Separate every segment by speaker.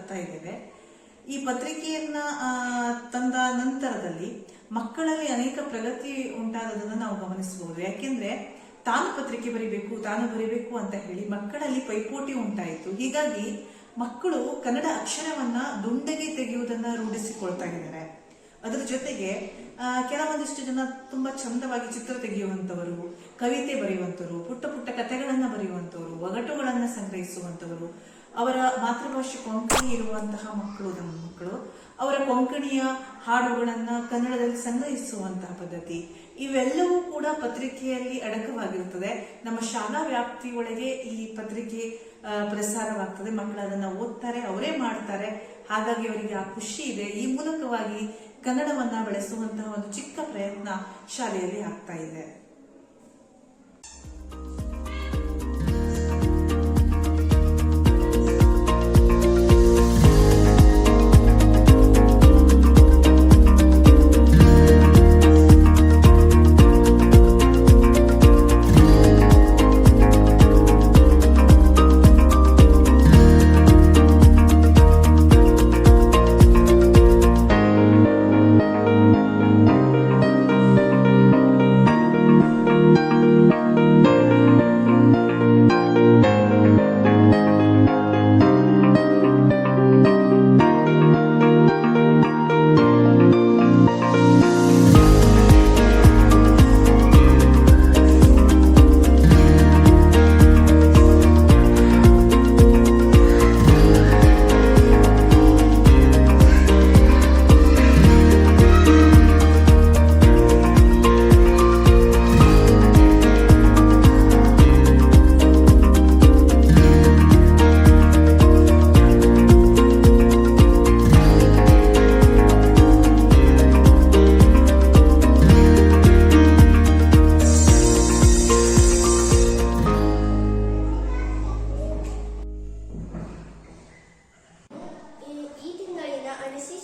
Speaker 1: ತರ್ತಾ ಇದ್ದೇವೆ. ಈ ಪತ್ರಿಕೆಯನ್ನ ತಂದ ನಂತರದಲ್ಲಿ ಮಕ್ಕಳಲ್ಲಿ ಅನೇಕ ಪ್ರಗತಿ ಉಂಟಾದದನ್ನು ನಾವು ಗಮನಿಸಬಹುದು. ಯಾಕೆಂದ್ರೆ ತಾನು ಪತ್ರಿಕೆ ಬರಿಬೇಕು ಅಂತ ಹೇಳಿ ಮಕ್ಕಳಲ್ಲಿ ಪೈಪೋಟಿ ಉಂಟಾಯಿತು. ಹೀಗಾಗಿ ಮಕ್ಕಳು ಕನ್ನಡ ಅಕ್ಷರವನ್ನ ದುಂಡಗೆ ತೆಗೆಯುವುದನ್ನ ರೂಢಿಸಿಕೊಳ್ತಾ ಇದ್ದಾರೆ. ಅದರ ಜೊತೆಗೆ ಕೆಲವೊಂದಿಷ್ಟು ಜನ ತುಂಬಾ ಚಂದವಾಗಿ ಚಿತ್ರ ತೆಗೆಯುವಂತವರು, ಕವಿತೆ ಬರೆಯುವಂತವರು, ಪುಟ್ಟ ಪುಟ್ಟ ಕಥೆಗಳನ್ನ ಬರೆಯುವಂತವರು, ಒಗಟುಗಳನ್ನ ಸಂಗ್ರಹಿಸುವಂತವರು, ಅವರ ಮಾತೃಭಾಷೆ ಕೊಂಕಣಿ ಇರುವಂತಹ ಮಕ್ಕಳು ಅವರ ಕೊಂಕಣಿಯ ಹಾಡುಗಳನ್ನ ಕನ್ನಡದಲ್ಲಿ ಸಂಗ್ರಹಿಸುವಂತಹ ಪದ್ಧತಿ, ಇವೆಲ್ಲವೂ ಕೂಡ ಪತ್ರಿಕೆಯಲ್ಲಿ ಅಡಕವಾಗಿರುತ್ತದೆ. ನಮ್ಮ ಶಾಲಾ ವ್ಯಾಪ್ತಿಯೊಳಗೆ ಈ ಪತ್ರಿಕೆ ಪ್ರಸಾರವಾಗ್ತದೆ. ಮಕ್ಕಳು ಅದನ್ನ ಓದ್ತಾರೆ, ಅವರೇ ಮಾಡ್ತಾರೆ. ಹಾಗಾಗಿ ಅವರಿಗೆ ಆ ಖುಷಿ ಇದೆ. ಈ ಮೂಲಕವಾಗಿ ಕನ್ನಡವನ್ನ ಬೆಳೆಸುವಂತಹ ಒಂದು ಚಿಕ್ಕ ಪ್ರಯತ್ನ ಶಾಲೆಯಲ್ಲಿ ಆಗ್ತಾ ಇದೆ.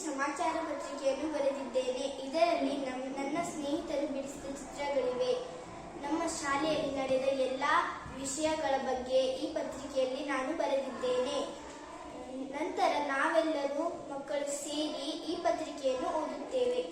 Speaker 2: ಸಮಾಚಾರ ಪತ್ರಿಕೆಯನ್ನು ಬರೆದಿದ್ದೇನೆ. ಇದರಲ್ಲಿ ನನ್ನ ಸ್ನೇಹಿತರು ಬಿಡಿಸಿದ ಚಿತ್ರಗಳಿವೆ. ನಮ್ಮ ಶಾಲೆಯಲ್ಲಿ ನಡೆದ ಎಲ್ಲಾ ವಿಷಯಗಳ ಬಗ್ಗೆ ಈ ಪತ್ರಿಕೆಯಲ್ಲಿ ನಾನು ಬರೆದಿದ್ದೇನೆ. ನಂತರ ನಾವೆಲ್ಲರೂ ಮಕ್ಕಳು ಸೇರಿ ಈ ಪತ್ರಿಕೆಯನ್ನು ಓದುತ್ತೇವೆ.